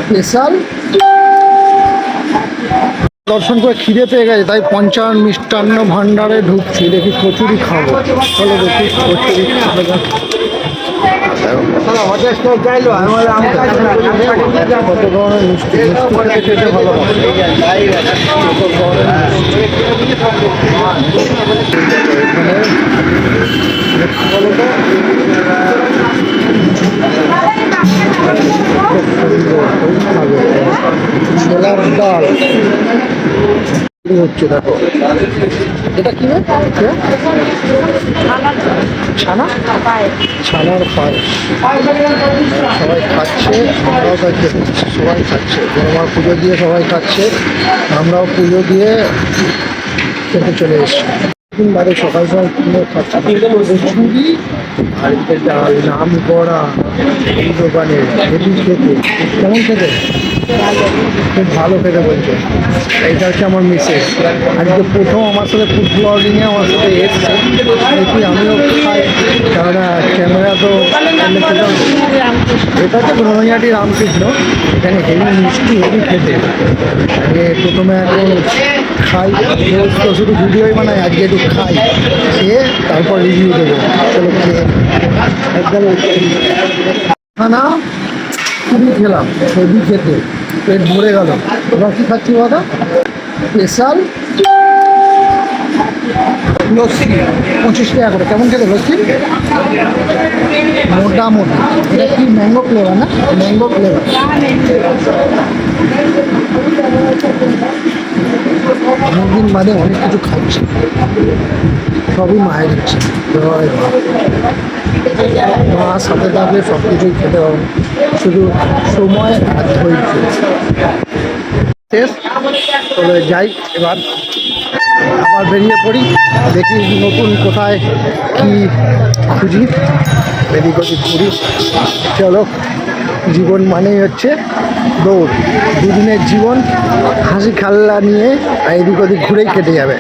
Special দর্শন করে খিদে পেয়ে গেছে, তাই পঞ্চানন মিষ্টান্ন ভাণ্ডারে ঢুকছি, দেখি কচুরি খাবো। চলো দেখি কচুরি খাবে কত ধরনের মিষ্টি মিষ্টি খেতে ভালো ছোলার ডাল হচ্ছে, দেখো এটা কি ছানা, ছানার পায়েস সবাই খাচ্ছে, আমরাও তাই খেতে, সবাই খাচ্ছে। আমার পুজো দিয়ে সবাই খাচ্ছে, আমরাও পুজো দিয়ে খেতে চলে এসছি। বাড়ি সকাল সকাল কিনে খাচ্ছি খিচুড়ি আর এদিকে ডাল, নাম করা এই দোকানে হেভি খেতে। কেমন খেতে? খুব ভালো খেতে বলছে। এইটা হচ্ছে আমার মিসেস, আজকে প্রথম আমার সাথে ফুড ব্লগিংয়ে আমার সাথে এসছে, দেখি আমিও খাই, কেননা ক্যামেরা তো এটা হচ্ছে ব্রহ্মঘাটি রামকৃষ্ণ, এখানে হেভি মিষ্টি হেভি খেতে। আগে প্রথমে এখন খাই, তো শুধু ভিডিওই বানাই, আজকে একটু খাই, খেয়ে তারপর রিভিউ দেবো। চলো খেয়ে একদম খানা খুবই খেলাম, হেভি খেতে, পেট ভরে গেল। এবার কী খাচ্ছি বলো? স্পেশাল লস্যি 25 টাকা করে। কেমন খেতে লস্যি? মোটামুটি। এটা কি ম্যাঙ্গো ফ্লেভার না? Mango flavour. অনেকদিন বাদে অনেক কিছু খাচ্ছি, সবই মায়ের ইচ্ছে। মা সাথে থাকলে সব কিছুই খেতে হবে, শুধু সময় আর ধৈর্য। শেষ, তবে যাই এবার আবার বেরিয়ে পড়ি, দেখি নতুন কোথায় কি খুঁজি, এদিক ওদিক ঘুরি। চলো, জীবন মানেই হচ্ছে দৌড়, দুদিনের জীবন হাসি খাল্লা নিয়ে এদিক ওদিক ঘুরেই কেটে যাবে।